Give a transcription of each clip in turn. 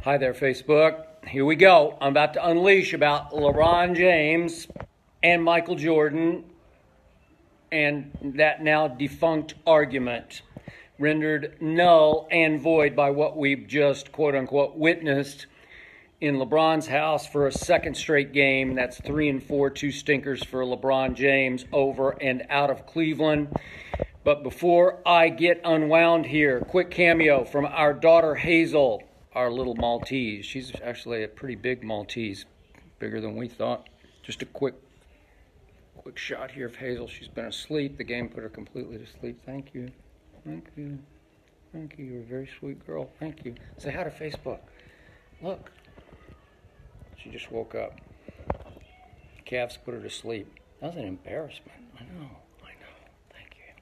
Hi there, Facebook. Here we go. I'm about to unleash about LeBron James and Michael Jordan and that now defunct argument rendered null and void by what we've just, quote unquote, witnessed in LeBron's house for a second straight game. That's 3-4, 2 stinkers for LeBron James over and out of Cleveland. But before I get unwound here, quick cameo from our daughter Hazel, our little Maltese. She's actually a pretty big Maltese, bigger than we thought. Just a quick shot here of Hazel. She's been asleep. The game put her completely to sleep. Thank you. Thank you. Thank you. You're a very sweet girl. Thank you. Say hi to Facebook. Look. She just woke up. Calves put her to sleep. That was an embarrassment. I know. Thank you.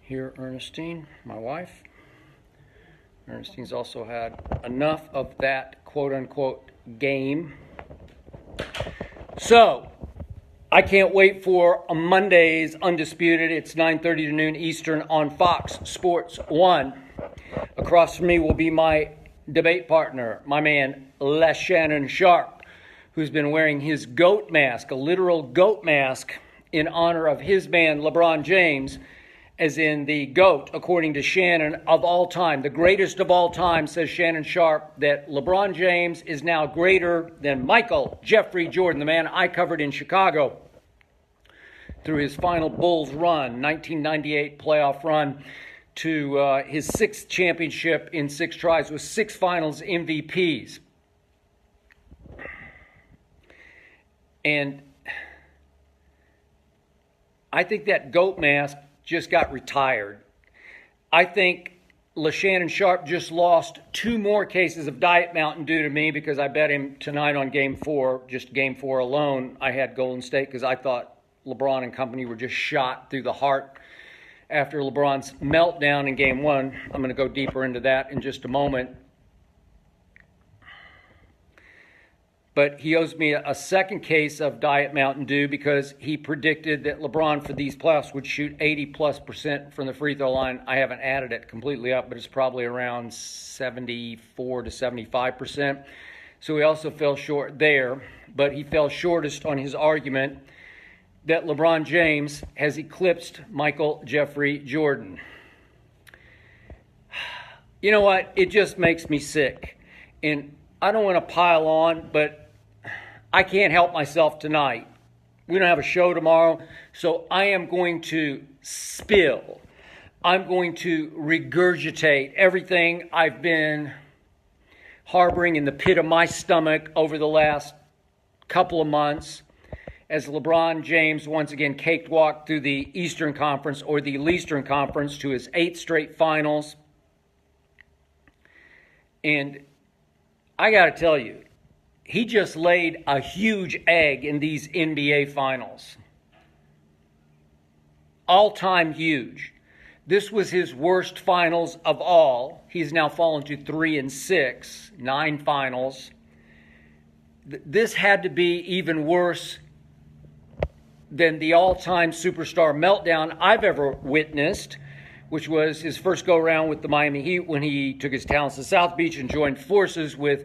Here, Ernestine, my wife. Ernestine's also had enough of that quote-unquote game. So, I can't wait for Monday's Undisputed. It's 9:30 to noon Eastern on Fox Sports 1. Across from me will be my debate partner, my man, Shannon Sharpe, who's been wearing his goat mask, a literal goat mask, in honor of his man, LeBron James, as in the GOAT, according to Shannon, of all time. The greatest of all time, says Shannon Sharpe, that LeBron James is now greater than Michael Jeffrey Jordan, the man I covered in Chicago through his final Bulls run, 1998 playoff run, to his sixth championship in 6 tries with 6 finals MVPs. And I think that GOAT mask just got retired. I think Shannon Sharpe just lost 2 more cases of Diet Mountain Dew to me because I bet him tonight on Game 4, just Game 4 alone. I had Golden State because I thought LeBron and company were just shot through the heart after LeBron's meltdown in Game 1. I'm going to go deeper into that in just a moment. But he owes me a second case of Diet Mountain Dew because he predicted that LeBron for these playoffs would shoot 80+% from the free throw line. I haven't added it completely up, but it's probably around 74 to 75%. So he also fell short there, but he fell shortest on his argument that LeBron James has eclipsed Michael Jeffrey Jordan. You know what? It just makes me sick. And I don't want to pile on, but I can't help myself tonight. We don't have a show tomorrow, so I am going to spill. I'm going to regurgitate everything I've been harboring in the pit of my stomach over the last couple of months as LeBron James once again cakewalked through the Eastern Conference or the Leastern Conference to his 8th straight finals. And I got to tell you, he just laid a huge egg in these NBA finals. All-time huge. This was his worst finals of all. He's now fallen to 3-6, 9 finals. This had to be even worse than the all-time superstar meltdown I've ever witnessed, which was his first go-around with the Miami Heat when he took his talents to South Beach and joined forces with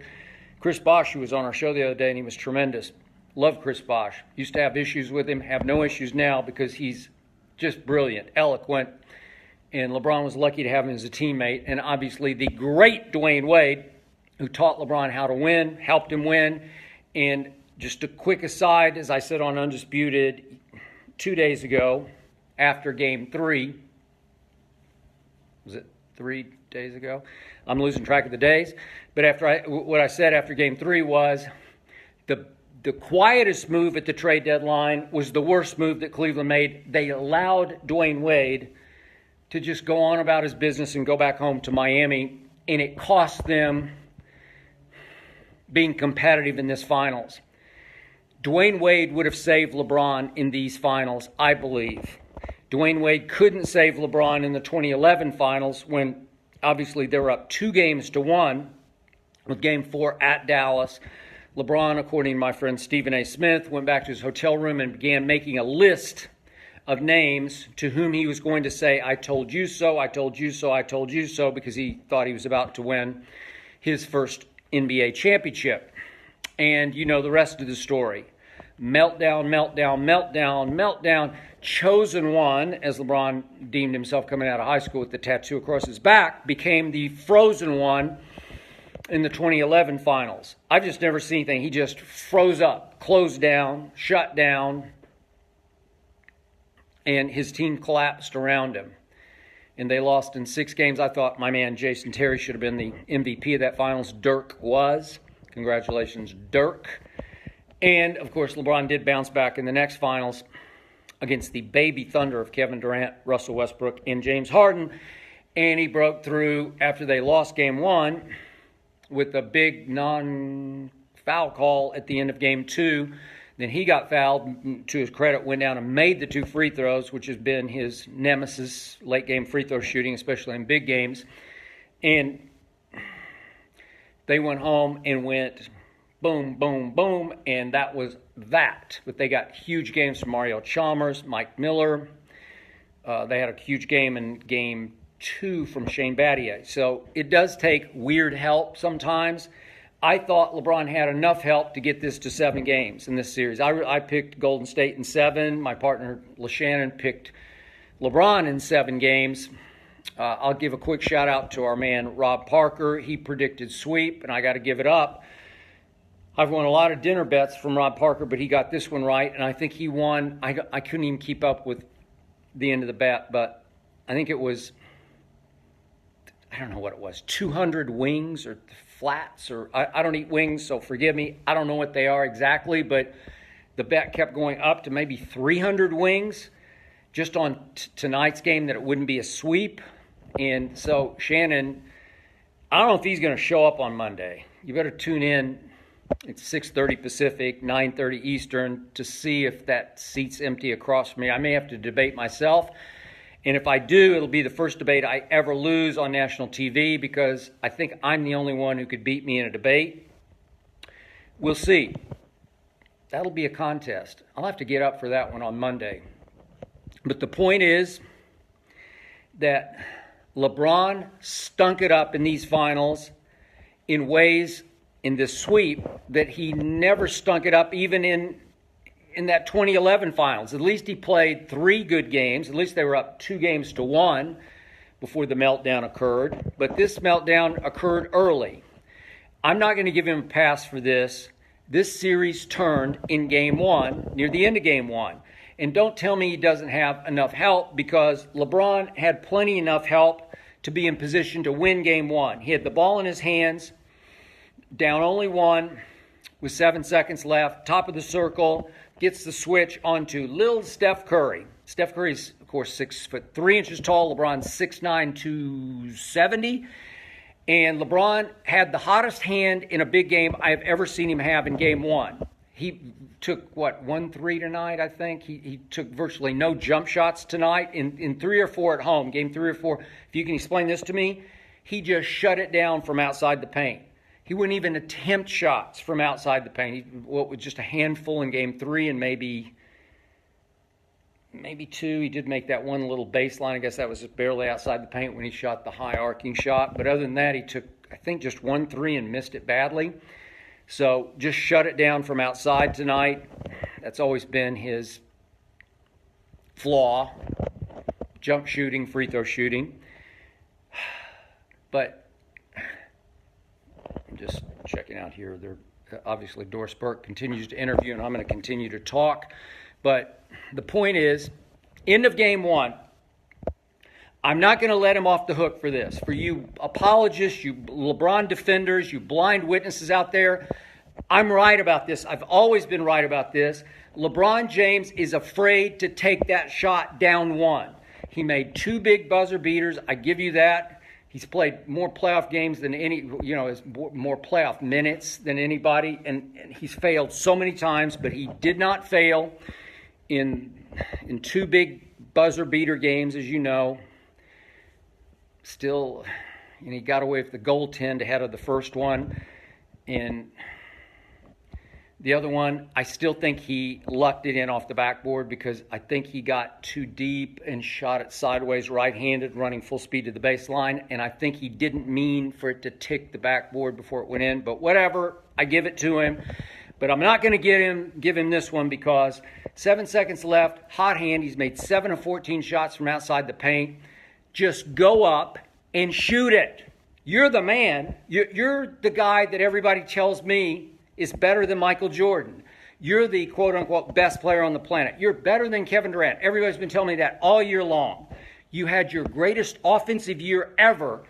Chris Bosh, who was on our show the other day, and he was tremendous. Love Chris Bosh. Used to have issues with him, have no issues now because he's just brilliant, eloquent, and LeBron was lucky to have him as a teammate. And obviously the great Dwayne Wade, who taught LeBron how to win, helped him win. And just a quick aside, as I said on Undisputed 2 days ago, after Game 3, was it 3 days ago? I'm losing track of the days. But what I said after Game 3 was the quietest move at the trade deadline was the worst move that Cleveland made. They allowed Dwayne Wade to just go on about his business and go back home to Miami, and it cost them being competitive in this finals. Dwayne Wade would have saved LeBron in these finals, I believe. Dwayne Wade couldn't save LeBron in the 2011 finals when obviously they were up 2-1 with Game 4 at Dallas. LeBron, according to my friend Stephen A. Smith, went back to his hotel room and began making a list of names to whom he was going to say, I told you so, I told you so, I told you so, because he thought he was about to win his first NBA championship. And you know the rest of the story. Meltdown, meltdown, meltdown, meltdown. Chosen one, as LeBron deemed himself coming out of high school with the tattoo across his back, became the frozen one in the 2011 finals. I've just never seen anything. He just froze up, closed down, shut down, and his team collapsed around him. And they lost in 6 games. I thought my man Jason Terry should have been the MVP of that finals. Dirk was. Congratulations, Dirk. And, of course, LeBron did bounce back in the next finals against the baby thunder of Kevin Durant, Russell Westbrook, and James Harden. And he broke through after they lost Game 1 with a big non-foul call at the end of Game 2. Then he got fouled. To his credit, went down and made the 2 free throws, which has been his nemesis, late-game free throw shooting, especially in big games. And they went home and went boom, boom, boom, and that was that. But they got huge games from Mario Chalmers, Mike Miller. They had a huge game in Game 2 from Shane Battier. So it does take weird help sometimes. I thought LeBron had enough help to get this to 7 games in this series. I picked Golden State in 7. My partner, Shannon, picked LeBron in 7 games. I'll give a quick shout out to our man, Rob Parker. He predicted sweep, and I got to give it up. I've won a lot of dinner bets from Rob Parker, but he got this one right, and I think he won. I couldn't even keep up with the end of the bet, but I think it was, I don't know what it was, 200 wings or flats, or I don't eat wings, so forgive me. I don't know what they are exactly, but the bet kept going up to maybe 300 wings just on tonight's game, that it wouldn't be a sweep. And so Shannon, I don't know if he's going to show up on Monday. You better tune in. It's 6:30 Pacific, 9:30 Eastern, to see if that seat's empty across from me. I may have to debate myself. And if I do, it'll be the first debate I ever lose on national TV, because I think I'm the only one who could beat me in a debate. We'll see. That'll be a contest. I'll have to get up for that one on Monday. But the point is that LeBron stunk it up in these finals in ways, in this sweep, that he never stunk it up even in that 2011 finals. At least he played 3 good games. At least they were up 2-1 before the meltdown occurred. But this meltdown occurred early. I'm not going to give him a pass for this. This series turned in Game 1, near the end of Game 1. And don't tell me he doesn't have enough help, because LeBron had plenty enough help to be in position to win Game 1. He had the ball in his hands, down only 1 with 7 seconds left, top of the circle, gets the switch onto Lil Steph Curry. Steph Curry's, of course, 6'3" tall. LeBron's 6'9", 270. And LeBron had the hottest hand in a big game I've ever seen him have in Game 1. He took, 1-3 tonight, I think. He took virtually no jump shots tonight in 3 or 4 at home, Game 3 or 4. If you can explain this to me, he just shut it down from outside the paint. He wouldn't even attempt shots from outside the paint. It was just a handful in Game 3 and maybe 2. He did make that one little baseline. I guess that was just barely outside the paint when he shot the high arcing shot. But other than that, he took, I think, just 1-3 and missed it badly. So just shut it down from outside tonight. That's always been his flaw. Jump shooting, free throw shooting. But I'm just checking out here. Obviously, Doris Burke continues to interview, and I'm going to continue to talk. But the point is, end of Game 1. I'm not going to let him off the hook for this. For you apologists, you LeBron defenders, you blind witnesses out there, I'm right about this. I've always been right about this. LeBron James is afraid to take that shot down 1. He made 2 big buzzer beaters. I give you that. He's played more playoff games than more playoff minutes than anybody, and he's failed so many times, but he did not fail in 2 big buzzer beater games, as you know. Still, he got away with the goaltend ahead of the first one. And The other one, I still think he lucked it in off the backboard because I think he got too deep and shot it sideways, right-handed, running full speed to the baseline. And I think he didn't mean for it to tick the backboard before it went in. But whatever, I give it to him. But I'm not going to give him this one because 7 seconds left, hot hand. He's made 7 of 14 shots from outside the paint. Just go up and shoot it. You're the man. You're the guy that everybody tells me is better than Michael Jordan. You're the quote-unquote best player on the planet. You're better than Kevin Durant. Everybody's been telling me that all year long. You had your greatest offensive year ever,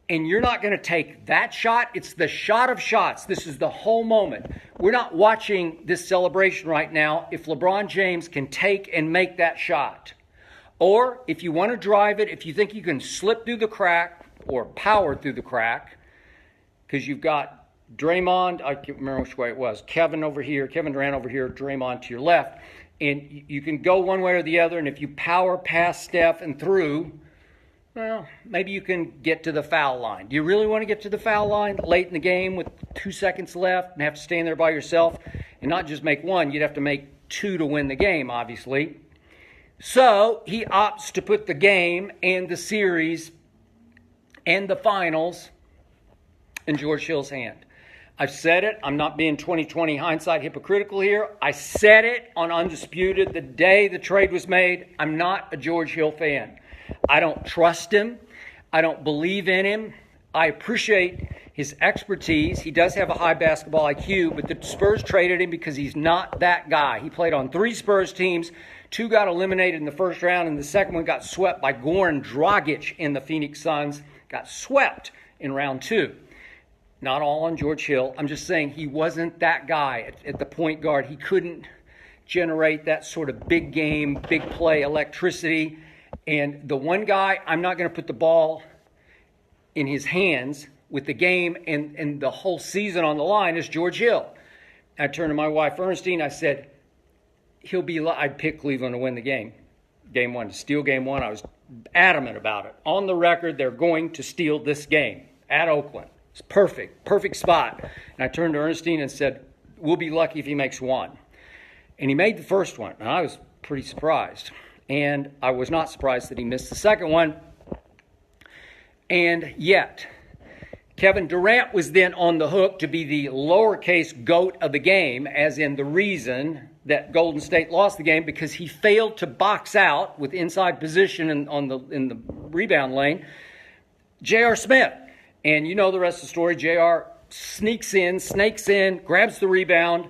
and you're not going to take that shot. It's the shot of shots. This is the whole moment. We're not watching this celebration right now if LeBron James can take and make that shot. Or if you want to drive it, if you think you can slip through the crack or power through the crack, because you've got Draymond, I can't remember which way it was, Kevin over here, Kevin Durant over here, Draymond to your left. And you can go one way or the other, and if you power past Steph and through, well, maybe you can get to the foul line. Do you really want to get to the foul line late in the game with 2 seconds left and have to stand there by yourself and not just make one? You'd have to make 2 to win the game, obviously. So he opts to put the game and the series and the finals in George Hill's hand. I've said it. I'm not being 20/20 hindsight hypocritical here. I said it on Undisputed the day the trade was made. I'm not a George Hill fan. I don't trust him. I don't believe in him. I appreciate his expertise. He does have a high basketball IQ, but the Spurs traded him because he's not that guy. He played on 3 Spurs teams. 2 got eliminated in the first round, and the second one got swept by Goran Dragic in the Phoenix Suns. Got swept in round 2. Not all on George Hill. I'm just saying he wasn't that guy at the point guard. He couldn't generate that sort of big game, big play electricity. And the one guy, I'm not going to put the ball in his hands with the game and the whole season on the line is George Hill. I turned to my wife, Ernestine. I said, I'd pick Cleveland to win the game. Game 1, to steal game 1. I was adamant about it. On the record, they're going to steal this game at Oakland. It's perfect spot. And I turned to Ernestine and said, we'll be lucky if he makes 1. And he made the first one, and I was pretty surprised. And I was not surprised that he missed the second one. And yet, Kevin Durant was then on the hook to be the lowercase goat of the game, as in the reason that Golden State lost the game, because he failed to box out with inside position in the rebound lane, J.R. Smith. And you know the rest of the story. J.R. snakes in, grabs the rebound,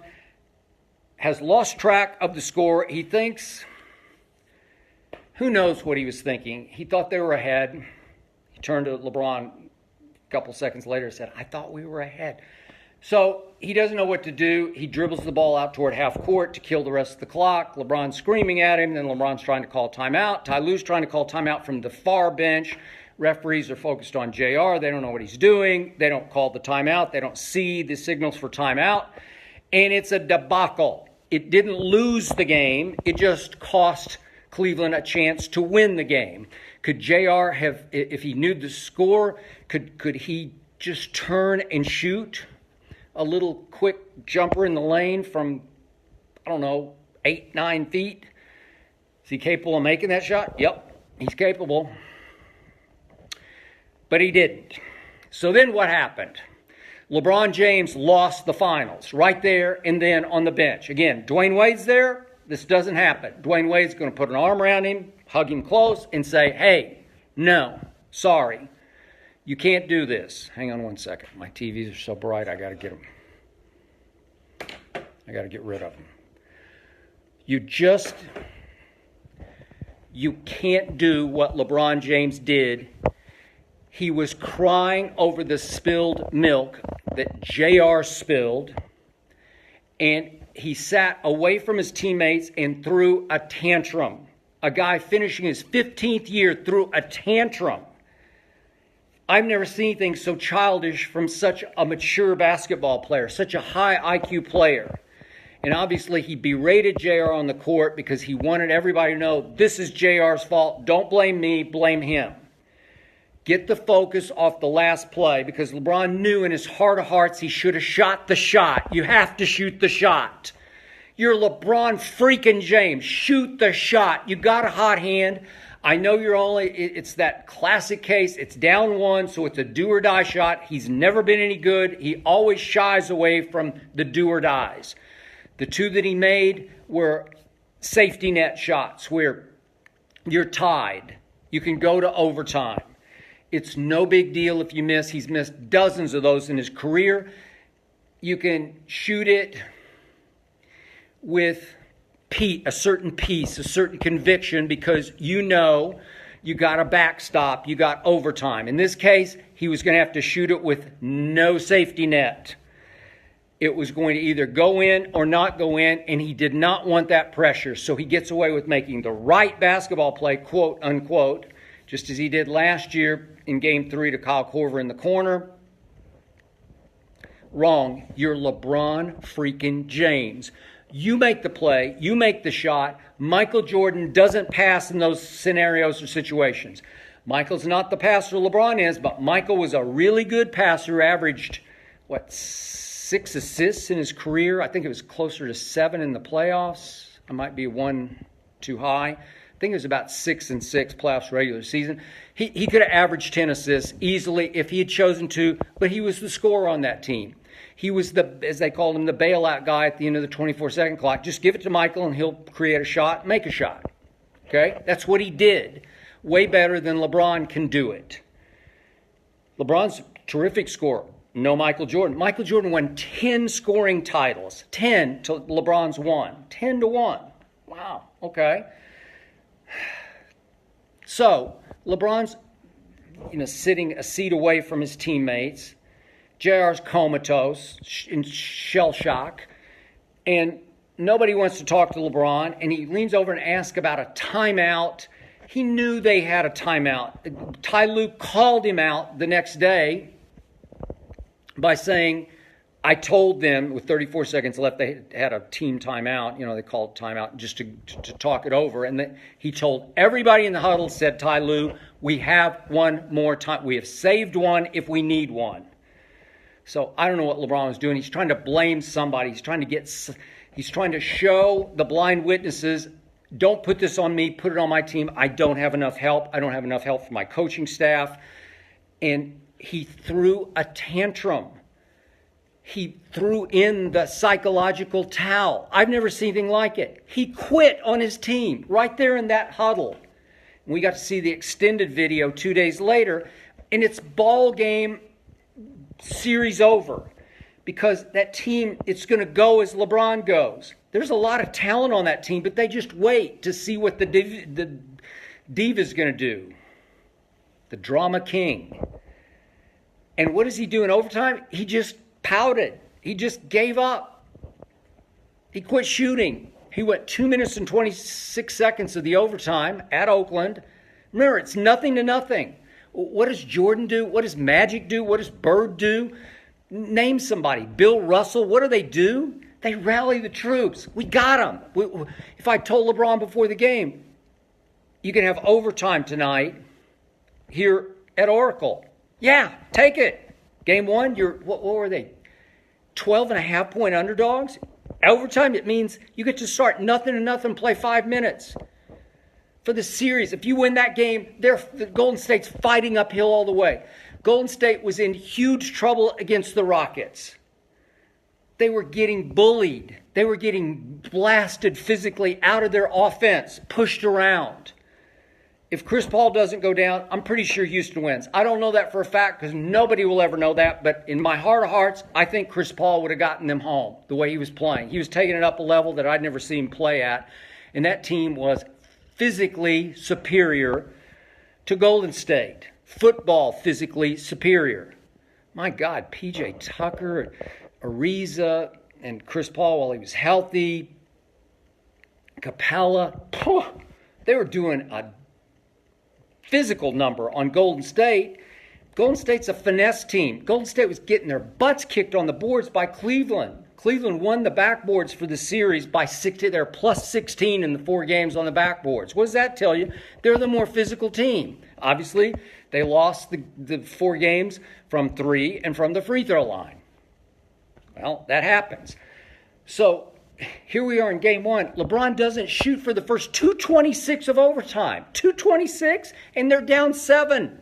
has lost track of the score. He thinks, who knows what he was thinking. He thought they were ahead. He turned to LeBron a couple seconds later and said, I thought we were ahead. So he doesn't know what to do. He dribbles the ball out toward half court to kill the rest of the clock. LeBron's screaming at him. Then LeBron's trying to call timeout. Ty Lue's trying to call timeout from the far bench. Referees are focused on JR. They don't know what he's doing. They don't call the timeout. They don't see the signals for timeout. And it's a debacle. It didn't lose the game. It just cost Cleveland a chance to win the game. Could JR have, if he knew the score, could he just turn and shoot a little quick jumper in the lane from, 8-9 feet? Is he capable of making that shot? Yep, he's capable. But he didn't. So then what happened? LeBron James lost the finals right there and then on the bench. Again, Dwayne Wade's there. This doesn't happen. Dwayne Wade's going to put an arm around him, hug him close, and say, hey, no, sorry, you can't do this. Hang on one second. My TVs are so bright, I got to get them. I got to get rid of them. You can't do what LeBron James did. He was crying over the spilled milk that JR spilled, and he sat away from his teammates and threw a tantrum. A guy finishing his 15th year threw a tantrum. I've never seen anything so childish from such a mature basketball player, such a high IQ player. And obviously he berated JR on the court because he wanted everybody to know this is JR's fault. Don't blame me, blame him. Get the focus off the last play, because LeBron knew in his heart of hearts he should have shot the shot. You have to shoot the shot. You're LeBron freaking James. Shoot the shot. You got a hot hand. I know it's that classic case. It's down one, so it's a do or die shot. He's never been any good. He always shies away from the do or dies. The two that he made were safety net shots where you're tied. You can go to overtime. It's no big deal if you miss. He's missed dozens of those in his career. You can shoot it with a certain peace, a certain conviction, because you know you got a backstop, you got overtime. In this case, he was going to have to shoot it with no safety net. It was going to either go in or not go in, and he did not want that pressure. So he gets away with making the right basketball play, quote unquote, just as he did last year in Game 3 to Kyle Korver in the corner. Wrong. You're LeBron freaking James. You make the play. You make the shot. Michael Jordan doesn't pass in those scenarios or situations. Michael's not the passer LeBron is, but Michael was a really good passer, averaged, 6 assists in his career. I think it was closer to 7 in the playoffs. I might be one too high. I think it was about 6 and 6 playoffs regular season. He could have averaged 10 assists easily if he had chosen to, but he was the scorer on that team. He was as they called him, the bailout guy at the end of the 24-second clock. Just give it to Michael and he'll create a shot, make a shot. Okay? That's what he did. Way better than LeBron can do it. LeBron's a terrific scorer. No Michael Jordan. Michael Jordan won 10 scoring titles. 10 to LeBron's 1. 10 to 1. Wow. Okay. So, LeBron's sitting a seat away from his teammates. JR's comatose, in shell shock, and nobody wants to talk to LeBron, and he leans over and asks about a timeout. He knew they had a timeout. Ty Lue called him out the next day by saying, I told them with 34 seconds left they had a team timeout. They called timeout just to talk it over. And he told everybody in the huddle, said Ty Lue, we have one more time. We have saved one if we need one. So I don't know what LeBron was doing. He's trying to blame somebody. He's trying to show the blind witnesses, don't put this on me, put it on my team. I don't have enough help. I don't have enough help from my coaching staff. And he threw a tantrum. He threw in the psychological towel. I've never seen anything like it. He quit on his team right there in that huddle. We got to see the extended video 2 days later, and it's ball game, series over, because that team, it's going to go as LeBron goes. There's a lot of talent on that team, but they just wait to see what the diva's going to do. The drama king. And what does he do in overtime? He just pouted. He just gave up. He quit shooting. He went 2 minutes and 26 seconds of the overtime at Oakland. Remember, it's 0-0. What does Jordan do? What does Magic do? What does Bird do? Name somebody. Bill Russell. What do? They rally the troops. We got them. If I told LeBron before the game, you can have overtime tonight here at Oracle. Yeah, take it. Game 1, what were they? 12.5-point underdogs? Overtime, it means you get to start 0-0, play 5 minutes. For the series, if you win that game, the Golden State's fighting uphill all the way. Golden State was in huge trouble against the Rockets. They were getting bullied. They were getting blasted physically out of their offense, pushed around. If Chris Paul doesn't go down, I'm pretty sure Houston wins. I don't know that for a fact because nobody will ever know that. But in my heart of hearts, I think Chris Paul would have gotten them home the way he was playing. He was taking it up a level that I'd never seen him play at. And that team was physically superior to Golden State. Football physically superior. My God, P.J. Tucker, Ariza, and Chris Paul while he was healthy. Capella. They were doing a physical number on Golden State. Golden State's a finesse team. Golden State was getting their butts kicked on the boards by Cleveland. Cleveland won the backboards for the series by 60. They're plus 16 in the 4 games on the backboards. What does that tell you? They're the more physical team. Obviously, they lost the 4 games from 3 and from the free throw line. Well, that happens. So here we are in game 1. LeBron doesn't shoot for the first 2:26 of overtime. 2:26, and they're down 7.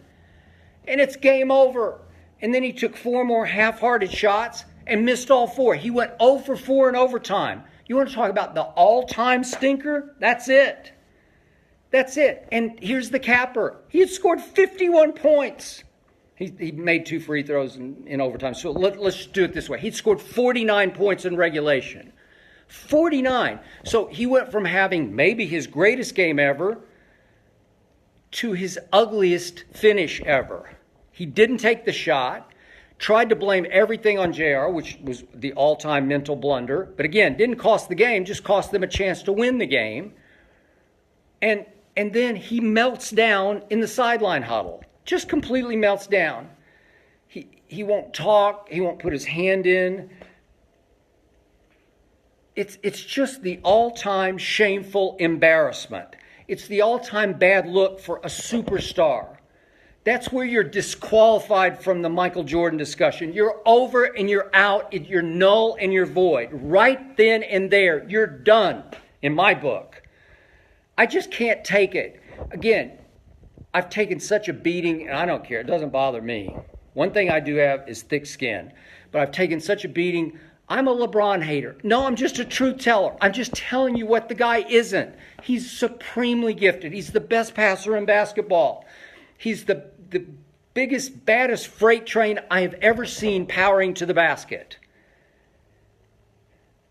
And it's game over. And then he took 4 more half-hearted shots and missed all 4. He went 0 for 4 in overtime. You want to talk about the all-time stinker? That's it. That's it. And here's the capper. He had scored 51 points. He made 2 free throws in overtime. So let's just do it this way. He'd scored 49 points in regulation. 49. So he went from having maybe his greatest game ever to his ugliest finish ever. He didn't take the shot. Tried to blame everything on JR, which was the all-time mental blunder. But again, didn't cost the game, just cost them a chance to win the game. And then he melts down in the sideline huddle. Just completely melts down. He won't talk. He won't put his hand in. It's just the all-time shameful embarrassment. It's the all-time bad look for a superstar. That's where you're disqualified from the Michael Jordan discussion. You're over and you're out. You're null and you're void. Right then and there, you're done, in my book. I just can't take it. Again, I've taken such a beating, and I don't care. It doesn't bother me. One thing I do have is thick skin. But I've taken such a beating. I'm a LeBron hater. No, I'm just a truth teller. I'm just telling you what the guy isn't. He's supremely gifted. He's the best passer in basketball. He's the biggest, baddest freight train I have ever seen powering to the basket.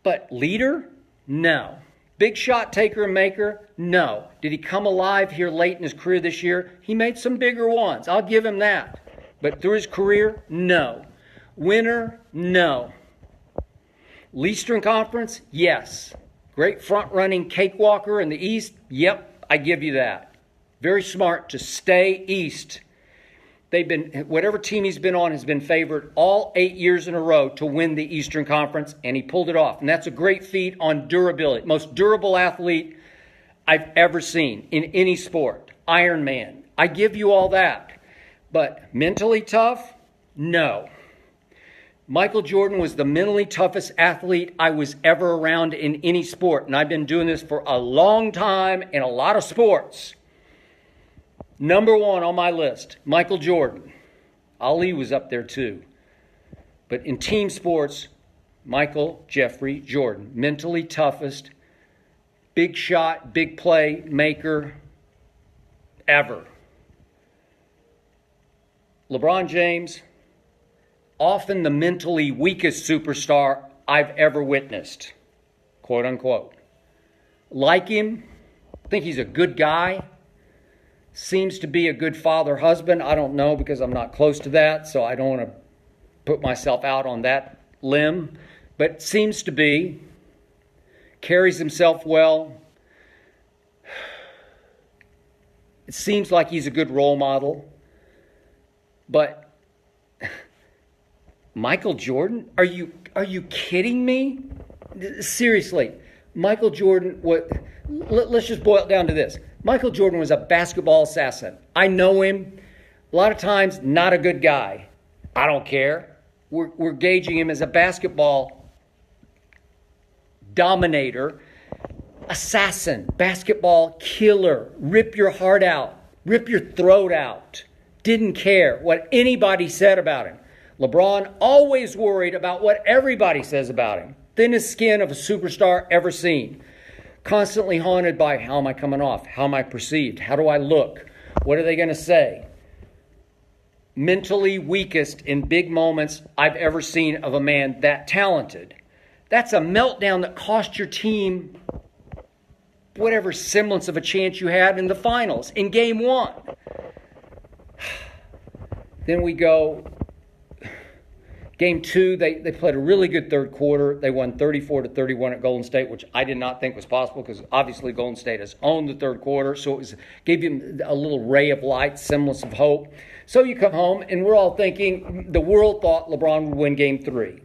But leader? No. Big shot taker and maker? No. Did he come alive here late in his career this year? He made some bigger ones. I'll give him that. But through his career? No. Winner? No. Eastern Conference? Yes. Great front-running cakewalker in the East? Yep, I give you that. Very smart to stay East. Whatever team he's been on has been favored all 8 years in a row to win the Eastern Conference, and he pulled it off. And that's a great feat on durability. Most durable athlete I've ever seen in any sport. Iron Man. I give you all that. But mentally tough? No. Michael Jordan was the mentally toughest athlete I was ever around in any sport. And I've been doing this for a long time in a lot of sports. Number 1 on my list, Michael Jordan. Ali was up there too. But in team sports, Michael Jeffrey Jordan. Mentally toughest, big shot, big play maker ever. LeBron James, often the mentally weakest superstar I've ever witnessed, quote unquote. Like him, think he's a good guy. Seems to be a good father, husband. I don't know because I'm not close to that, so I don't want to put myself out on that limb. But seems to be. Carries himself well. It seems like he's a good role model. But Michael Jordan? Are you kidding me? Seriously, Michael Jordan, let's just boil it down to this. Michael Jordan was a basketball assassin. I know him. A lot of times, not a good guy. I don't care. We're gauging him as a basketball dominator, assassin, basketball killer, rip your heart out, rip your throat out. Didn't care what anybody said about him. LeBron always worried about what everybody says about him. Thinnest skin of a superstar ever seen. Constantly haunted by, how am I coming off? How am I perceived? How do I look? What are they going to say? Mentally weakest in big moments I've ever seen of a man that talented. That's a meltdown that cost your team whatever semblance of a chance you had in the finals in game 1. Then we go game 2, they played a really good third quarter. They won 34-31 at Golden State, which I did not think was possible because obviously Golden State has owned the third quarter. So gave him a little ray of light, semblance of hope. So you come home and we're all thinking, the world thought LeBron would win game 3.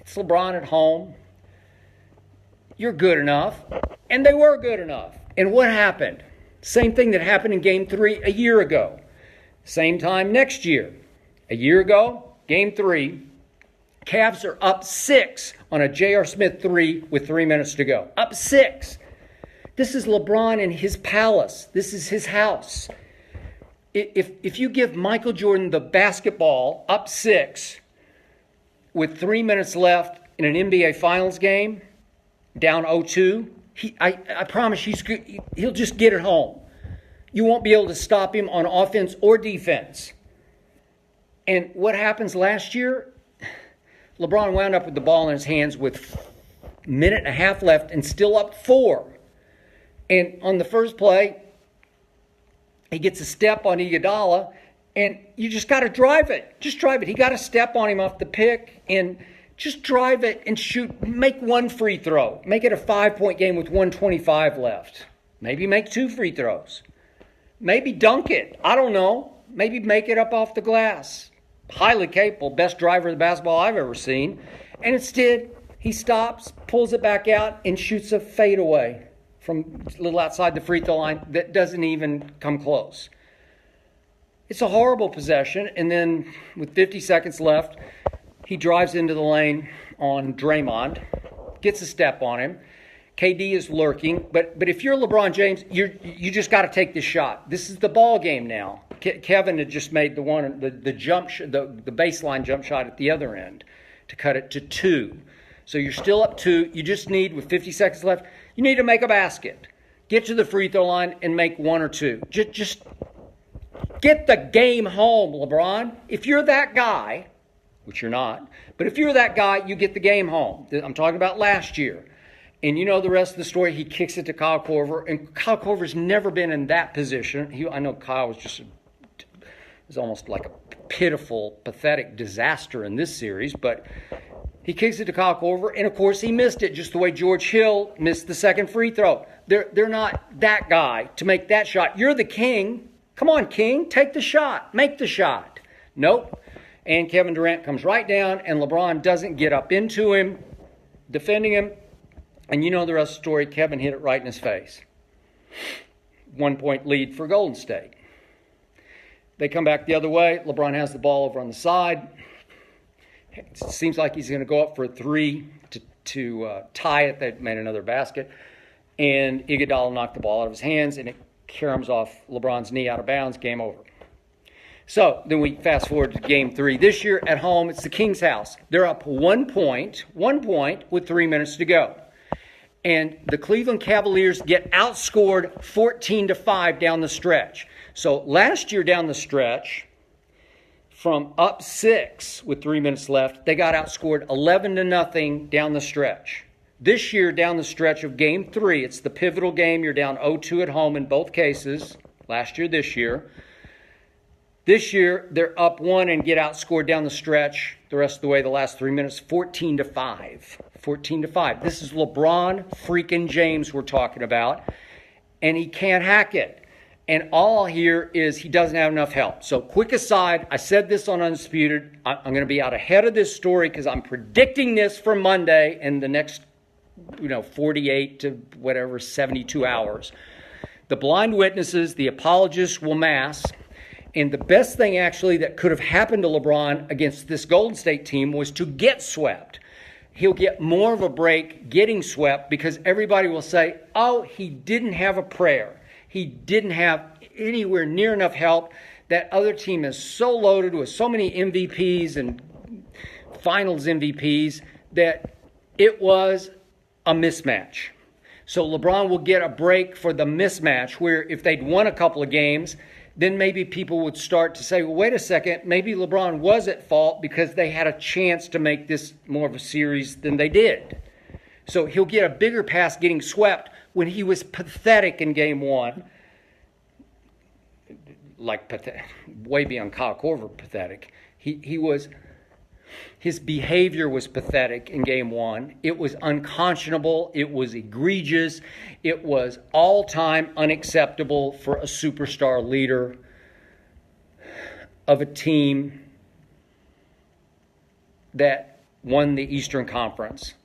It's LeBron at home. You're good enough. And they were good enough. And what happened? Same thing that happened in Game 3 a year ago. Same time next year. A year ago, Game 3, Cavs are up 6 on a J.R. Smith 3 with 3 minutes to go. Up 6. This is LeBron in his palace. This is his house. If you give Michael Jordan the basketball up 6 with 3 minutes left in an NBA Finals game, down 0-2, I promise he'll just get it home. You won't be able to stop him on offense or defense. And what happens last year? LeBron wound up with the ball in his hands with a minute and a half left and still up 4. And on the first play, he gets a step on Iguodala, and you just got to drive it. Just drive it. He got a step on him off the pick, and just drive it and shoot. Make one free throw. Make it a 5-point game with 1:25 left. Maybe make 2 free throws. Maybe dunk it. I don't know. Maybe make it up off the glass. Highly capable, best driver of the basketball I've ever seen. And instead, he stops, pulls it back out, and shoots a fadeaway from a little outside the free throw line that doesn't even come close. It's a horrible possession. And then with 50 seconds left, he drives into the lane on Draymond, gets a step on him. KD is lurking, but if you're LeBron James, you just got to take this shot. This is the ball game now. Kevin had just made the baseline jump shot at the other end to cut it to 2. So you're still up 2. You just need, with 50 seconds left, you need to make a basket. Get to the free throw line and make 1 or 2. Just get the game home, LeBron. If you're that guy, which you're not, but if you're that guy, you get the game home. I'm talking about last year. And you know the rest of the story. He kicks it to Kyle Korver, and Kyle Korver's never been in that position. I know Kyle was almost like a pitiful, pathetic disaster in this series, but he kicks it to Kyle Korver, and of course he missed it, just the way George Hill missed the second free throw. They're not that guy to make that shot. You're the king. Come on, king, take the shot, make the shot. Nope. And Kevin Durant comes right down, and LeBron doesn't get up into him, defending him. And you know the rest of the story. Kevin hit it right in his face. 1-point lead for Golden State. They come back the other way. LeBron has the ball over on the side. It seems like he's going to go up for a 3 to tie it. They made another basket. And Iguodala knocked the ball out of his hands, and it caroms off LeBron's knee out of bounds. Game over. So then we fast forward to Game 3. This year at home, it's the Kings' house. They're up 1 point with 3 minutes to go. And the Cleveland Cavaliers get outscored 14-5 down the stretch. So last year down the stretch, from up 6 with 3 minutes left, they got outscored 11-0 down the stretch. This year down the stretch of Game 3, it's the pivotal game. You're down 0-2 at home in both cases. Last year, this year. This year, they're up 1 and get outscored down the stretch the rest of the way, the last 3 minutes, 14-5. 14-5. This is LeBron freaking James we're talking about, and he can't hack it. And all I hear is he doesn't have enough help. So quick aside, I said this on Undisputed. I'm going to be out ahead of this story because I'm predicting this for Monday in the next 48 to 72 hours. The blind witnesses, the apologists will mass. And the best thing actually that could have happened to LeBron against this Golden State team was to get swept. He'll get more of a break getting swept because everybody will say, oh, he didn't have a prayer. He didn't have anywhere near enough help. That other team is so loaded with so many MVPs and finals MVPs that it was a mismatch. So LeBron will get a break for the mismatch where if they'd won a couple of games, then maybe people would start to say, well, wait a second, maybe LeBron was at fault because they had a chance to make this more of a series than they did. So he'll get a bigger pass getting swept when he was pathetic in Game 1. Way beyond Kyle Korver pathetic. His behavior was pathetic in Game 1. It was unconscionable. It was egregious. It was all-time unacceptable for a superstar leader of a team that won the Eastern Conference.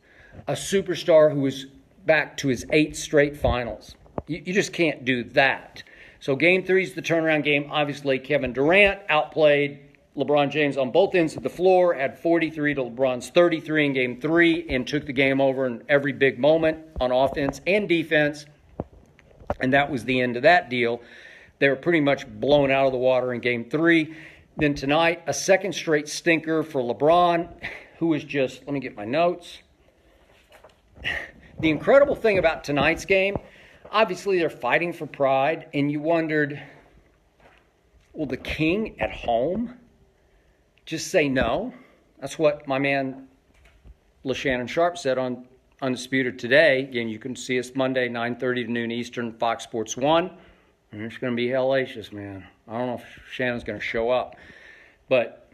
A superstar who was back to his 8th straight finals. You just can't do that. So Game 3 is the turnaround game. Obviously, Kevin Durant outplayed LeBron James on both ends of the floor, had 43 to LeBron's 33 in Game 3, and took the game over in every big moment on offense and defense. And that was the end of that deal. They were pretty much blown out of the water in Game 3. Then tonight, a second straight stinker for LeBron, who is just, let me get my notes. The incredible thing about tonight's game, obviously they're fighting for pride, and you wondered, will the king at home just say no? That's what my man Shannon Sharpe said on Undisputed today. Again, you can see us Monday, 9:30 to noon Eastern, Fox Sports 1. And it's going to be hellacious, man. I don't know if Shannon's going to show up. But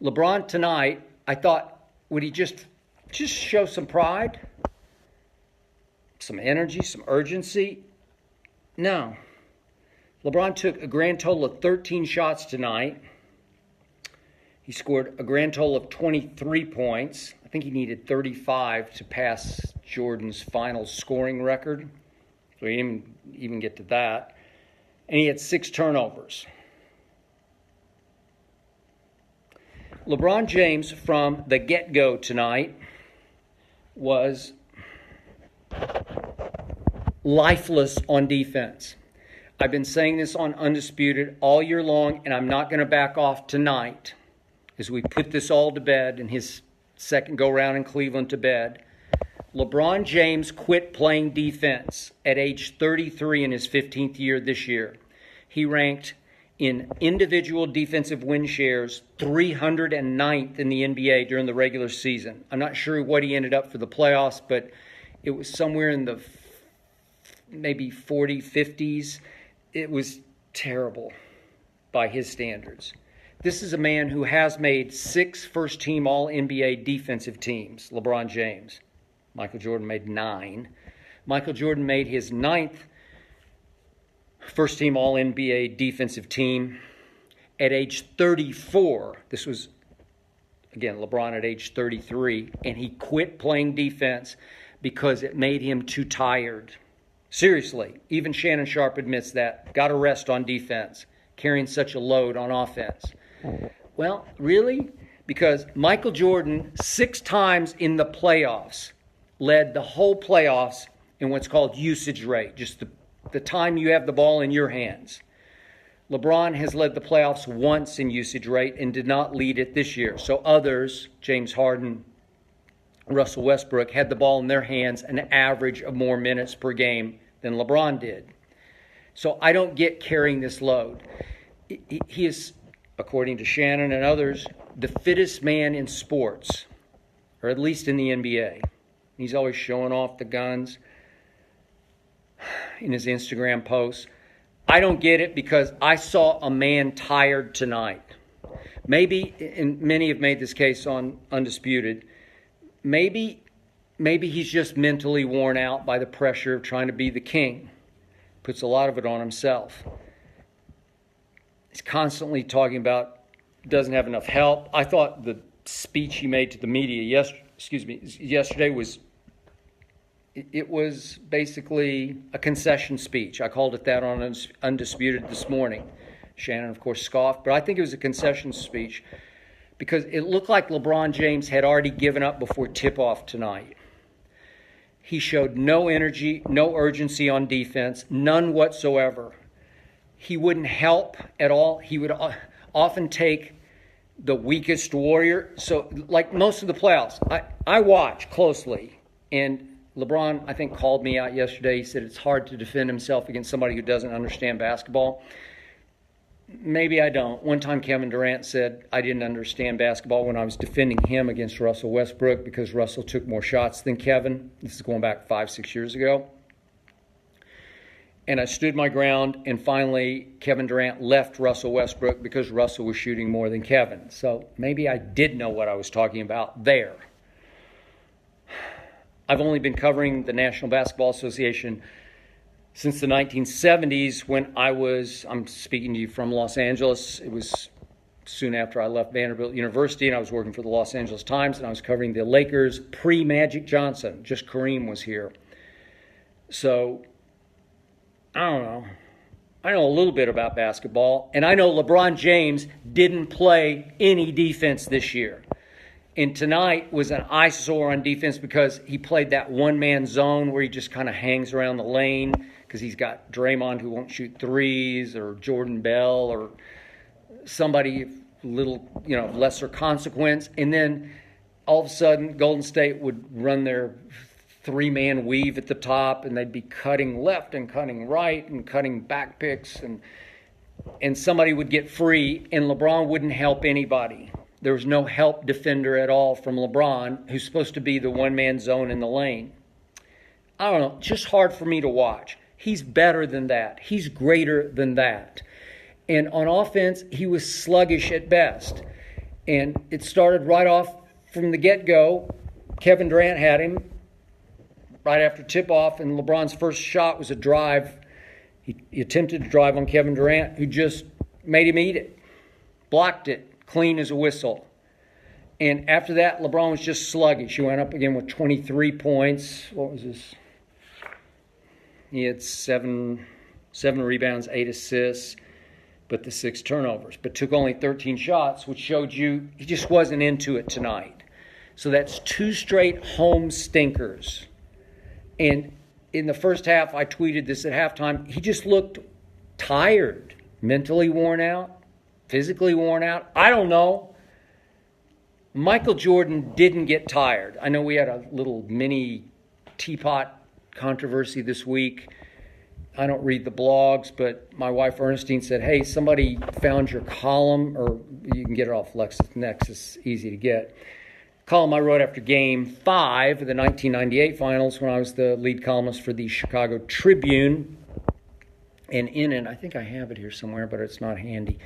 LeBron tonight, I thought, would he just show some pride? Some energy, some urgency? No. LeBron took a grand total of 13 shots tonight. He scored a grand total of 23 points. I think he needed 35 to pass Jordan's final scoring record. So he didn't even get to that. And he had 6 turnovers. LeBron James, from the get-go tonight, was lifeless on defense. I've been saying this on Undisputed all year long, and I'm not going to back off tonight as we put this all to bed and his second go-round in Cleveland to bed. LeBron James quit playing defense at age 33 in his 15th year this year. He ranked in individual defensive win shares 309th in the NBA during the regular season. I'm not sure what he ended up for the playoffs, but it was somewhere in the maybe 40, 50s. It was terrible by his standards. This is a man who has made 6 first-team All-NBA defensive teams, LeBron James. Michael Jordan made 9. Michael Jordan made his 9th first-team All-NBA defensive team at age 34. This was, again, LeBron at age 33. And he quit playing defense because it made him too tired. Seriously, even Shannon Sharpe admits that. Got to rest on defense, carrying such a load on offense. Well, really? Because Michael Jordan, 6 times in the playoffs, led the whole playoffs in what's called usage rate, just the time you have the ball in your hands. LeBron has led the playoffs once in usage rate and did not lead it this year. So others, James Harden, Russell Westbrook, had the ball in their hands an average of more minutes per game than LeBron did. So I don't get carrying this load. He is, according to Shannon and others, the fittest man in sports, or at least in the NBA. He's always showing off the guns in his Instagram posts. I don't get it because I saw a man tired tonight. Maybe, and many have made this case on Undisputed, maybe he's just mentally worn out by the pressure of trying to be the king. Puts a lot of it on himself. He's constantly talking about doesn't have enough help. I thought the speech he made to the media yesterday was basically a concession speech. I called it that on Undisputed this morning. Shannon, of course, scoffed, but I think it was a concession speech because it looked like LeBron James had already given up before tip-off tonight. He showed no energy, no urgency on defense, none whatsoever. He wouldn't help at all. He would often take the weakest warrior. So, like most of the playoffs, I watch closely, and LeBron, I think, called me out yesterday. He said it's hard to defend himself against somebody who doesn't understand basketball. Maybe I don't. One time Kevin Durant said I didn't understand basketball when I was defending him against Russell Westbrook because Russell took more shots than Kevin. This is going back 5-6 years ago. And I stood my ground, and finally Kevin Durant left Russell Westbrook because Russell was shooting more than Kevin. So maybe I did know what I was talking about there. I've only been covering the National Basketball Association since the 1970s when I'm speaking to you from Los Angeles. It was soon after I left Vanderbilt University, and I was working for the Los Angeles Times, and I was covering the Lakers pre-Magic Johnson. Just Kareem was here. So I don't know. I know a little bit about basketball, and I know LeBron James didn't play any defense this year. And tonight was an eyesore on defense because he played that one-man zone where he just kind of hangs around the lane because he's got Draymond who won't shoot threes, or Jordan Bell, or somebody little, lesser consequence. And then all of a sudden Golden State would run their three-man weave at the top, and they'd be cutting left and cutting right and cutting back picks, and somebody would get free, and LeBron wouldn't help anybody. There was no help defender at all from LeBron, who's supposed to be the one-man zone in the lane. I don't know, just hard for me to watch. He's better than that. He's greater than that. And on offense, he was sluggish at best. And it started right off from the get-go. Kevin Durant had him right after tip-off, and LeBron's first shot was a drive. He attempted to drive on Kevin Durant, who just made him eat it, blocked it, clean as a whistle. And after that, LeBron was just sluggish. He went up again with 23 points. What was his? He had seven rebounds, 8 assists, but the 6 turnovers. But took only 13 shots, which showed you he just wasn't into it tonight. So that's 2 straight home stinkers. And in the first half, I tweeted this at halftime, he just looked tired, mentally worn out, physically worn out. I don't know. Michael Jordan didn't get tired. I know we had a little mini teapot controversy this week. I don't read the blogs, but my wife Ernestine said, hey, somebody found your column, or you can get it off LexisNexis, easy to get. Column I wrote after Game 5 of the 1998 Finals when I was the lead columnist for the Chicago Tribune. And in it, I think I have it here somewhere, but it's not handy.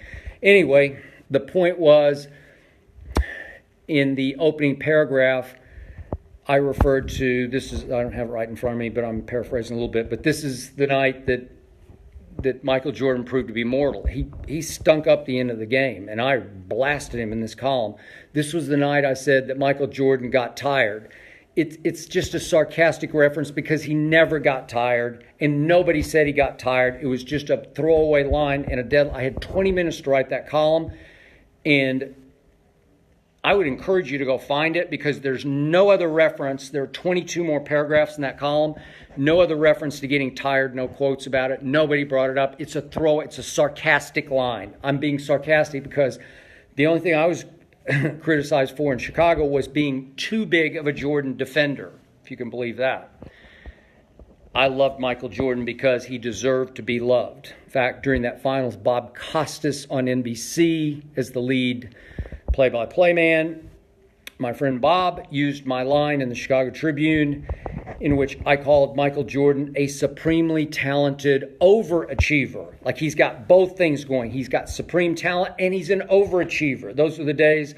Anyway, the point was, in the opening paragraph, I referred to, I don't have it right in front of me, but I'm paraphrasing a little bit, but this is the night that Michael Jordan proved to be mortal. He stunk up the end of the game, and I blasted him in this column. This was the night I said that Michael Jordan got tired. It's just a sarcastic reference because he never got tired, and nobody said he got tired. It was just a throwaway line and I had 20 minutes to write that column, and I would encourage you to go find it because there's no other reference. There are 22 more paragraphs in that column. No other reference to getting tired, no quotes about it. Nobody brought it up. It's a sarcastic line. I'm being sarcastic because the only thing I was criticized for in Chicago was being too big of a Jordan defender, if you can believe that. I loved Michael Jordan because he deserved to be loved. In fact, during that finals, Bob Costas on NBC as the lead play-by-play man, my friend Bob used my line in the Chicago Tribune in which I called Michael Jordan a supremely talented overachiever. Like he's got both things going. He's got supreme talent and he's an overachiever. Those were the days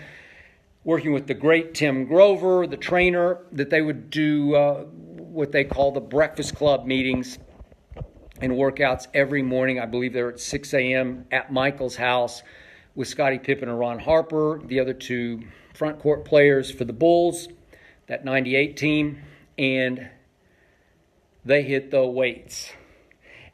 working with the great Tim Grover, the trainer, that they would do what they call the Breakfast Club meetings and workouts every morning. I believe they're at 6 a.m. at Michael's house with Scottie Pippen and Ron Harper, the other 2 front court players for the Bulls, that 98 team, and they hit the weights.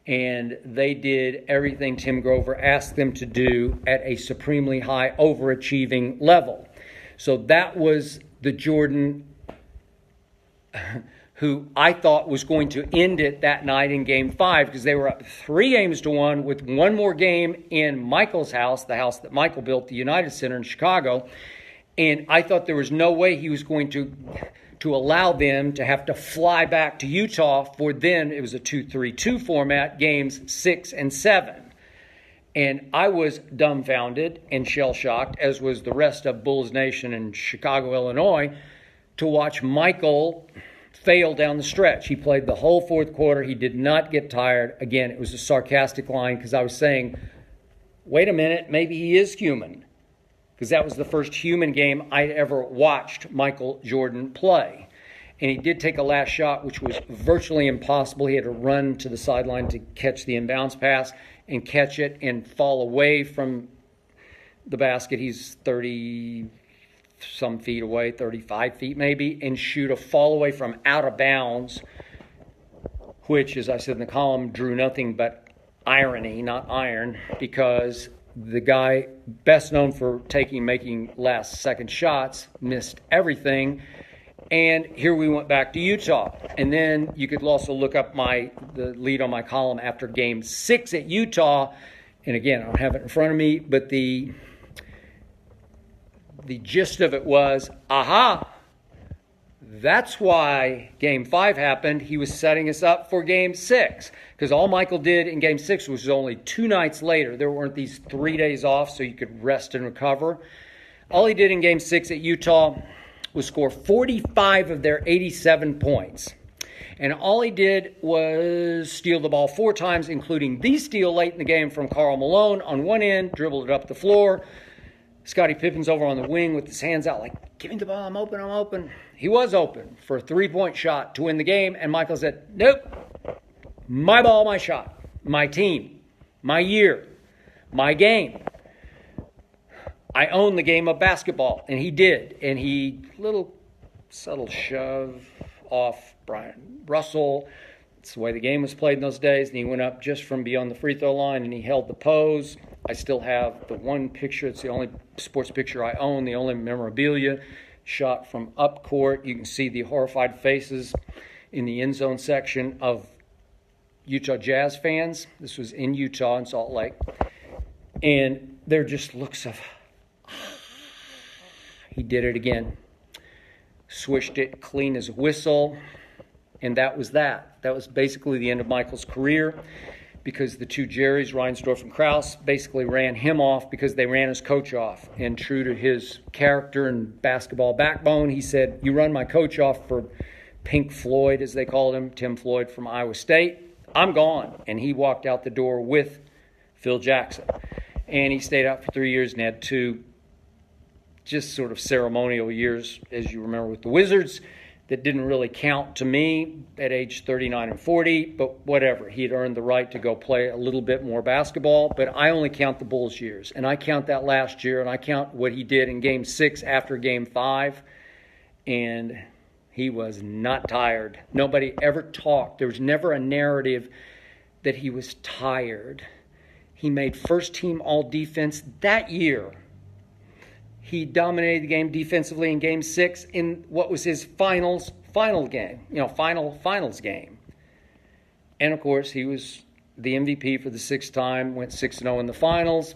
And they did everything Tim Grover asked them to do at a supremely high overachieving level. So that was the Jordan who I thought was going to end it that night in Game 5 because they were up 3-1 with one more game in Michael's house, the house that Michael built, the United Center in Chicago. And I thought there was no way he was going to allow them to have to fly back to Utah for then, it was a 2-3-2 format, games 6 and 7. And I was dumbfounded and shell-shocked, as was the rest of Bulls Nation in Chicago, Illinois, to watch Michael fail down the stretch. He played the whole fourth quarter. He did not get tired. Again, it was a sarcastic line because I was saying, wait a minute, maybe he is human. Because that was the first human game I'd ever watched Michael Jordan play. And he did take a last shot, which was virtually impossible. He had to run to the sideline to catch the inbounds pass and catch it and fall away from the basket. He's 30-some feet away, 35 feet maybe, and shoot a fall away from out of bounds which, as I said in the column, drew nothing but irony, not iron, because the guy best known for making last-second shots missed everything. And here we went back to Utah. And then you could also look up the lead on my column after Game 6 at Utah. And again, I don't have it in front of me, but the gist of it was, that's why Game 5 happened. He was setting us up for Game 6. Because all Michael did in Game 6 was only 2 nights later. There weren't these 3 days off so you could rest and recover. All he did in Game 6 at Utah was score 45 of their 87 points. And all he did was steal the ball 4 times, including the steal late in the game from Karl Malone on one end, dribbled it up the floor. Scottie Pippen's over on the wing with his hands out like, give me the ball, I'm open. He was open for a 3-point shot to win the game, and Michael said, nope, my ball, my shot, my team, my year, my game. I own the game of basketball, and he did. And he, little subtle shove off Brian Russell. It's the way the game was played in those days. And he went up just from beyond the free throw line, and he held the pose. I still have the one picture. It's the only sports picture I own, the only memorabilia shot from up court. You can see the horrified faces in the end zone section of Utah Jazz fans. This was in Utah, in Salt Lake. And they're just looks of, he did it again. Swished it clean as a whistle. And that was that. That was basically the end of Michael's career, because the 2 Jerrys, Reinsdorf and Krause, basically ran him off because they ran his coach off. And true to his character and basketball backbone, he said, you run my coach off for Pink Floyd, as they called him, Tim Floyd from Iowa State, I'm gone. And he walked out the door with Phil Jackson. And he stayed out for 3 years and had 2 just sort of ceremonial years, as you remember, with the Wizards, that didn't really count to me at age 39 and 40, but whatever. He had earned the right to go play a little bit more basketball, but I only count the Bulls years, and I count that last year, and I count what he did in Game 6 after Game 5, and he was not tired. Nobody ever talked. There was never a narrative that he was tired. He made first-team all-defense that year. He dominated the game defensively in Game 6 in what was his final game, finals game. And, of course, he was the MVP for the 6th time, went 6-0 in the finals.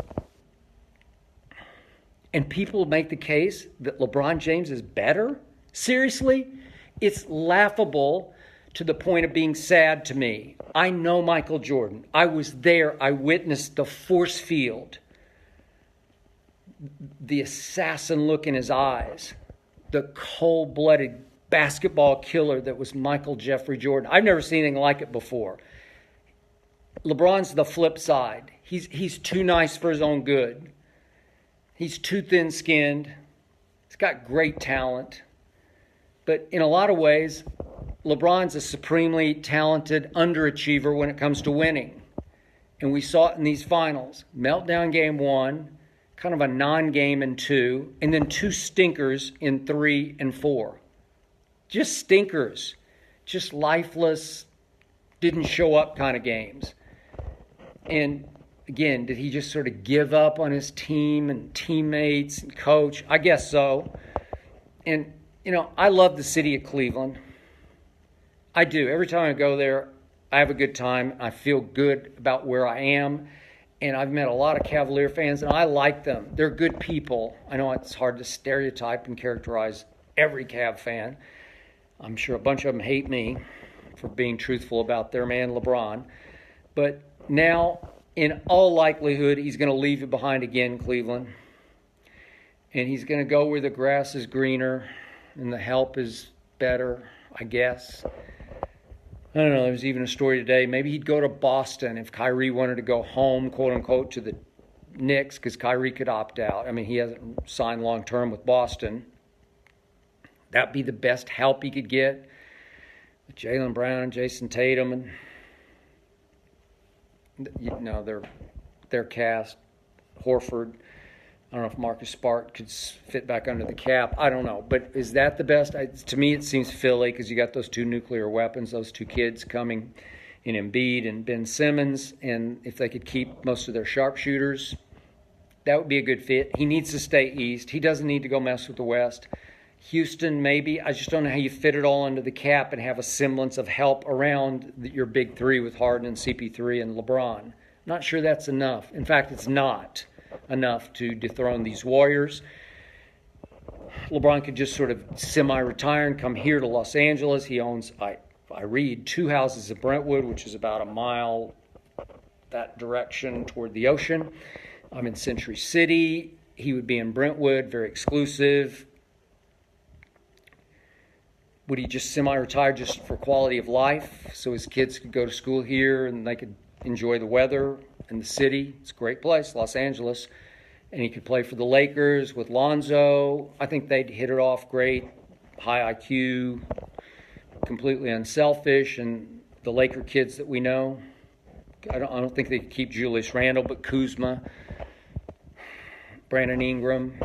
And people make the case that LeBron James is better? Seriously? It's laughable to the point of being sad to me. I know Michael Jordan. I was there. I witnessed the force field, the assassin look in his eyes, the cold-blooded basketball killer that was Michael Jeffrey Jordan. I've never seen anything like it before. LeBron's the flip side. He's too nice for his own good. He's too thin-skinned. He's got great talent. But in a lot of ways, LeBron's a supremely talented underachiever when it comes to winning. And we saw it in these finals. Meltdown Game 1, kind of a non-game in 2, and then 2 stinkers in 3 and 4. Just stinkers. Just lifeless, didn't show up kind of games. And again, did he just sort of give up on his team and teammates and coach? I guess so. And, I love the city of Cleveland. I do. Every time I go there, I have a good time. I feel good about where I am. And I've met a lot of Cavalier fans, and I like them. They're good people. I know it's hard to stereotype and characterize every Cav fan. I'm sure a bunch of them hate me for being truthful about their man, LeBron. But now, in all likelihood, he's going to leave you behind again, Cleveland. And he's going to go where the grass is greener and the help is better, I guess. I don't know, there was even a story today. Maybe he'd go to Boston if Kyrie wanted to go home, quote-unquote, to the Knicks, because Kyrie could opt out. I mean, he hasn't signed long-term with Boston. That'd be the best help he could get. With Jaylen Brown, Jason Tatum, and, their cast, Horford. I don't know if Marcus Smart could fit back under the cap. I don't know. But is that the best? To me, it seems Philly, because you got those 2 nuclear weapons, those 2 kids coming in Embiid and Ben Simmons, and if they could keep most of their sharpshooters, that would be a good fit. He needs to stay East. He doesn't need to go mess with the West. Houston, maybe. I just don't know how you fit it all under the cap and have a semblance of help around your big three with Harden and CP3 and LeBron. Not sure that's enough. In fact, it's not enough to dethrone these Warriors. LeBron could just sort of semi-retire and come here to Los Angeles. He owns, I read, 2 houses in Brentwood, which is about a mile that direction toward the ocean. I'm in Century City. He would be in Brentwood, very exclusive. Would he just semi-retire just for quality of life so his kids could go to school here and they could enjoy the weather and the city? It's a great place, Los Angeles. And he could play for the Lakers with Lonzo. I think they'd hit it off great. High IQ, completely unselfish. And the Laker kids that we know, I don't think they could keep Julius Randle, but Kuzma, Brandon Ingram,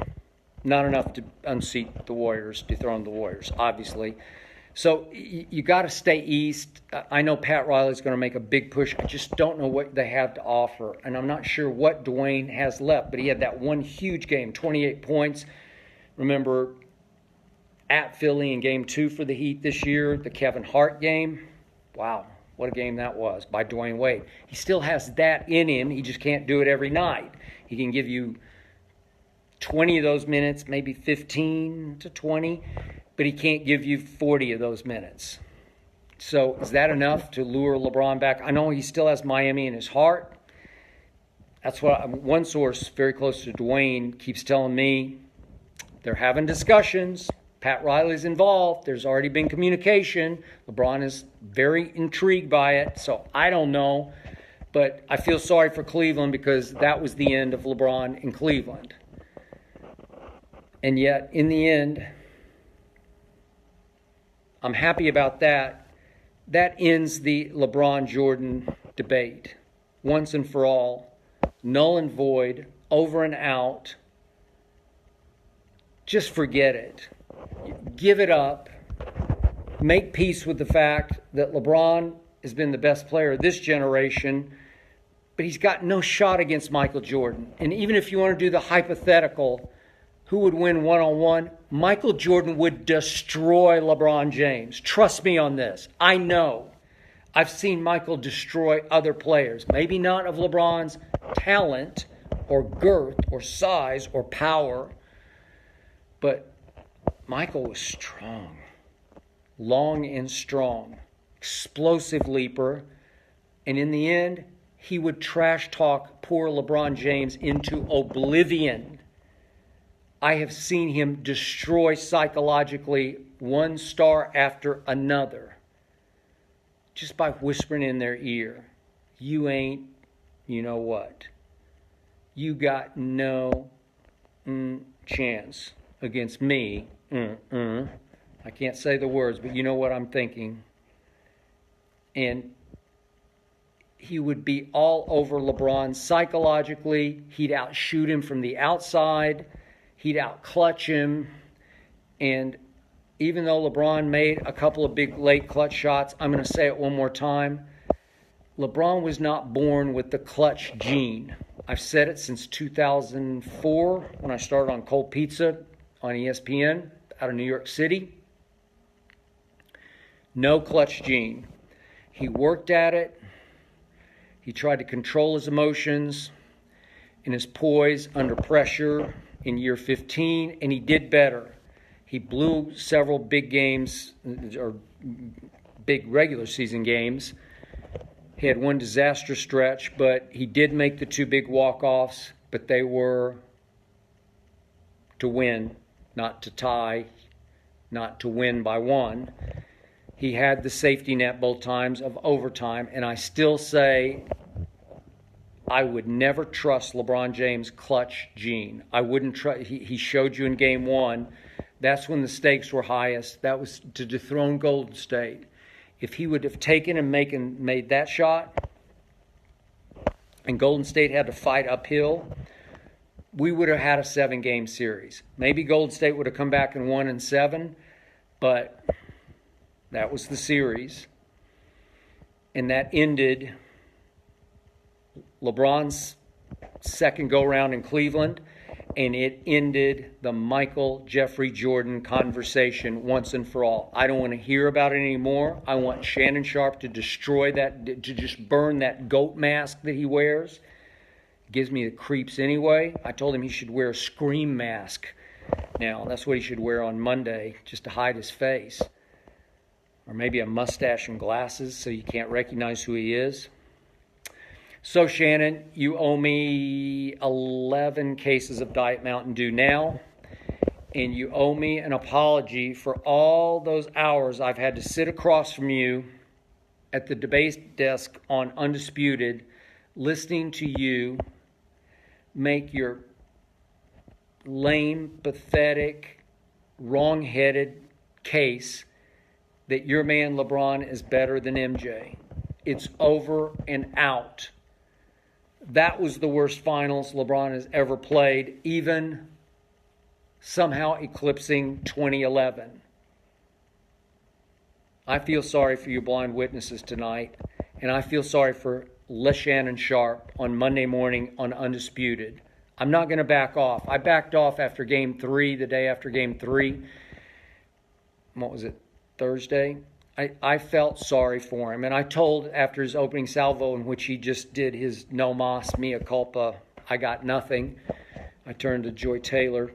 not enough to unseat the Warriors, dethrone the Warriors, obviously. So you got to stay East. I know Pat Riley's going to make a big push. I just don't know what they have to offer. And I'm not sure what Dwayne has left. But he had that one huge game, 28 points. Remember, at Philly in Game 2 for the Heat this year, the Kevin Hart game. Wow, what a game that was by Dwayne Wade. He still has that in him. He just can't do it every night. He can give you 20 of those minutes, maybe 15 to 20. But he can't give you 40 of those minutes. So is that enough to lure LeBron back? I know he still has Miami in his heart. That's what one source very close to Dwayne keeps telling me. They're having discussions. Pat Riley's involved. There's already been communication. LeBron is very intrigued by it. So I don't know. But I feel sorry for Cleveland because that was the end of LeBron in Cleveland. And yet, in the end, I'm happy about that. That ends the LeBron-Jordan debate. Once and for all. Null and void. Over and out. Just forget it. Give it up. Make peace with the fact that LeBron has been the best player of this generation, but he's got no shot against Michael Jordan. And even if you want to do the hypothetical, who would win one-on-one? Michael Jordan would destroy LeBron James. Trust me on this. I know. I've seen Michael destroy other players. Maybe not of LeBron's talent or girth or size or power, but Michael was strong. Long and strong. Explosive leaper. And in the end, he would trash talk poor LeBron James into oblivion. I have seen him destroy psychologically one star after another just by whispering in their ear. You ain't, you know what? You got no chance against me. I can't say the words, but you know what I'm thinking. And he would be all over LeBron psychologically. He'd outshoot him from the outside. He'd outclutch him. And even though LeBron made a couple of big late clutch shots, I'm going to say it one more time. LeBron was not born with the clutch gene. I've said it since 2004 when I started on Cold Pizza on ESPN out of New York City. No clutch gene. He worked at it. He tried to control his emotions and his poise under pressure in year 15, and he did better. He blew several big games, or big regular season games. He had one disastrous stretch, but he did make the two big walk-offs, but they were to win, not to tie, not to win by one. He had the safety net both times of overtime, and I still say I would never trust LeBron James' clutch gene. I wouldn't trust. He showed you in Game 1. That's when the stakes were highest. That was to dethrone Golden State. If he would have taken and made that shot, and Golden State had to fight uphill, we would have had a 7-game series. Maybe Golden State would have come back and won in 7, but that was the series. And that ended LeBron's second go-round in Cleveland, and it ended the Michael Jeffrey Jordan conversation once and for all. I don't want to hear about it anymore. I want Shannon Sharpe to destroy that, to just burn that goat mask that he wears. It gives me the creeps anyway. I told him he should wear a scream mask. Now, that's what he should wear on Monday, just to hide his face. Or maybe a mustache and glasses so you can't recognize who he is. So, Shannon, you owe me 11 cases of Diet Mountain Dew now, and you owe me an apology for all those hours I've had to sit across from you at the debate desk on Undisputed, listening to you make your lame, pathetic, wrong-headed case that your man LeBron is better than MJ. It's over and out. That was the worst finals LeBron has ever played, even somehow eclipsing 2011. I feel sorry for you blind witnesses tonight, and I feel sorry for Shannon Sharpe on Monday morning on Undisputed. I'm not going to back off. I backed off after Game 3, the day after Game 3. What was it, Thursday? I felt sorry for him, and I told after his opening salvo in which he just did his no mas, mea culpa, I got nothing. I turned to Joy Taylor,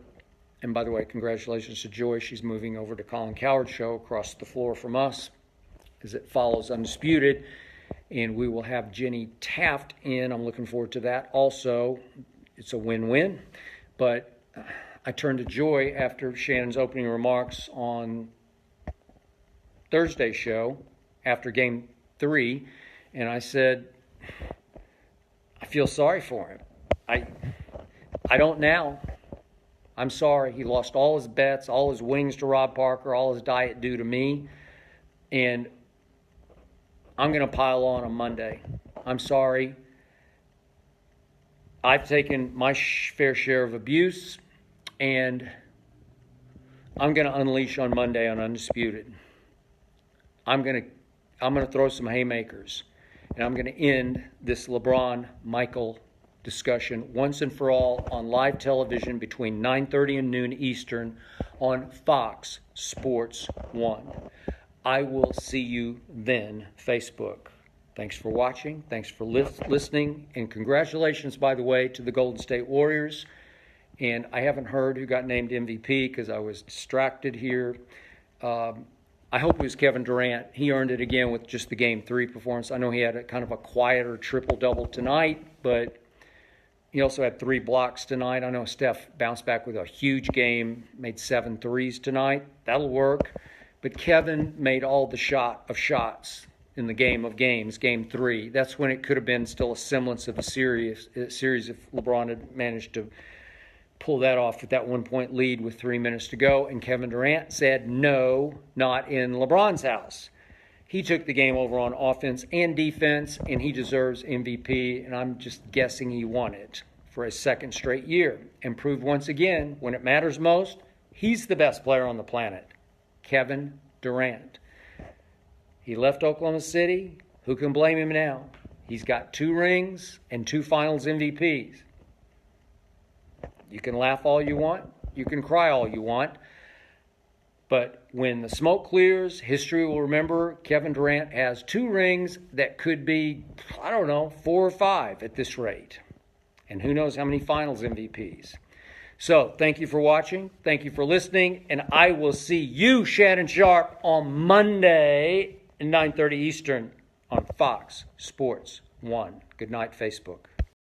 and by the way, congratulations to Joy. She's moving over to Colin Cowherd show across the floor from us as it follows Undisputed, and we will have Jenny Taft in. I'm looking forward to that also. It's a win-win, but I turned to Joy after Shannon's opening remarks on Thursday show after Game 3, and I said, I feel sorry for him. I don't now. I'm sorry. He lost all his bets, all his wings to Rob Parker, all his Diet Dew to me, and I'm going to pile on Monday. I'm sorry. I've taken my fair share of abuse, and I'm going to unleash on Monday on Undisputed. I'm going to throw some haymakers, and I'm going to end this LeBron-Michael discussion once and for all on live television between 9:30 and noon Eastern on Fox Sports 1. I will see you then, Facebook. Thanks for watching. Thanks for listening. And congratulations, by the way, to the Golden State Warriors. And I haven't heard who got named MVP because I was distracted here. I hope it was Kevin Durant. He earned it again with just the Game 3 performance. I know he had a kind of a quieter triple-double tonight, but he also had 3 blocks tonight. I know Steph bounced back with a huge game, made 7 threes tonight. That'll work. But Kevin made all the shots in the game of games, Game 3. That's when it could have been still a semblance of a series if LeBron had managed to pull that off with that 1-point lead with 3 minutes to go. And Kevin Durant said, no, not in LeBron's house. He took the game over on offense and defense, and he deserves MVP, and I'm just guessing he won it for a second straight year and proved once again, when it matters most, he's the best player on the planet, Kevin Durant. He left Oklahoma City. Who can blame him now? He's got 2 rings and 2 finals MVPs. You can laugh all you want. You can cry all you want. But when the smoke clears, history will remember Kevin Durant has 2 rings that could be, 4 or 5 at this rate. And who knows how many finals MVPs. So thank you for watching. Thank you for listening. And I will see you, Shannon Sharpe, on Monday at 9:30 Eastern on Fox Sports 1. Good night, Facebook.